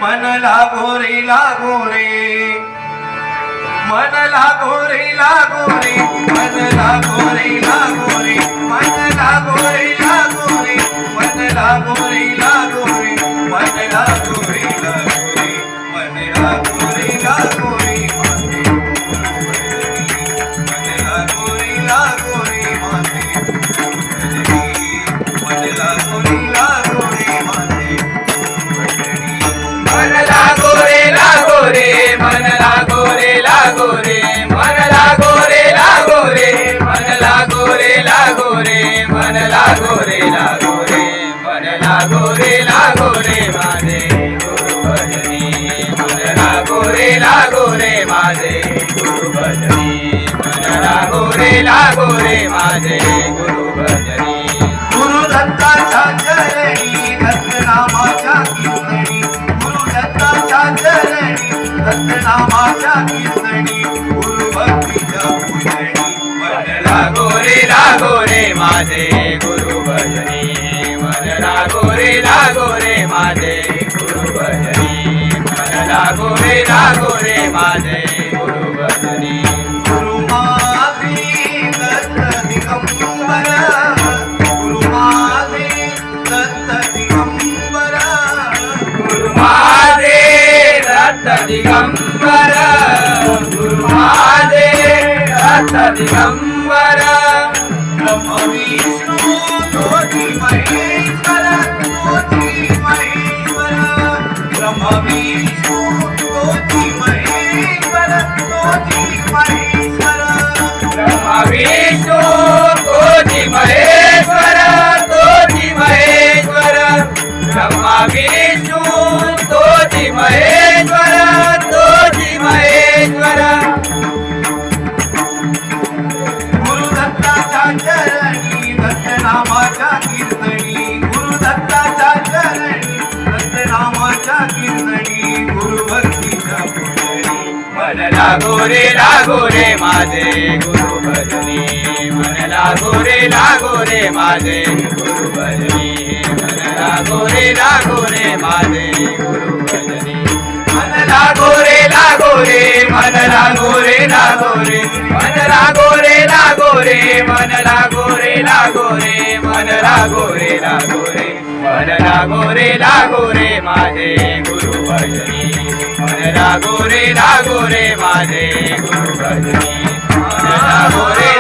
मन लागो रे लागो रे, मन लागो रे लागो रे, मन लागो रे लागो रे, मन लागो रे लागो रे, मन लागो रे लागो रे, मन लागो रे लागो रे, मन लागो रे लागो रे, मन लागो रे लागो रे, मन लागो रे लागो रे, मन लागो रे लागो रे, मन लागो रे लागो रे, मन लागो रे लागो रे, मन लागो रे लागो रे, मन लागो रे लागो रे, मन लागो रे लागो रे माझे गुरु भजनी, मन लागो रे लागो रे माझे गुरु भजनी, मन लागो रे लागो रे माझे गुरु भजनी. गुरु दत्ताच्या चरणी दत्तनामाच्या कीर्तनी, गुरु दत्ताच्या चरणी दत्तनामाच्या कीर्तनी, गुरु भक्तीच्या पूजनी, मन लागो रे माझे गुरु भजनी, मन लागो रे माझे गुरु भजनी, मन लागो रे माझे गुरु भजनी. गुरु माझे दत्त दिगंबर, गुरु माझे दत्त दिगंबर, गुरु माझे दत्त दिगंबर, गुरु माझे दत्त दिगंबर. ब्रह्म विष्णू ज्योती महेश्वर, ज्योती महेश्वर, ब्रह्म विष्णू ज्योती महेश्वर, ज्योती महेश्वर, ब्रह्म विष्णु ज्योती महेश्वर, ज्योती महेश्वर, ब्रह्म विष्णु ज्योती महेश्वर, ज्योती महेश्वर. गुरु दत्ताच्या चरणी दत्तनामाच्या कीर्तनी, गुरु दत्ताच्या चरणी दत्तनामाच्या कीर्तनी, गुरु भक्तीच्या पूजनी, मन लागो रे माझे गुरु भजनी, मन लागो रे माझे गुरु भजनी, मन लागो रे माझे गुरु भजनी. मन लागो रे मन लागो रे मन लागो रे मन लागो रे मन लागो रे मन लागो रे माझे गुरु भजनी, मन लागो रे माझे गुरु भजनी, मन लागो रे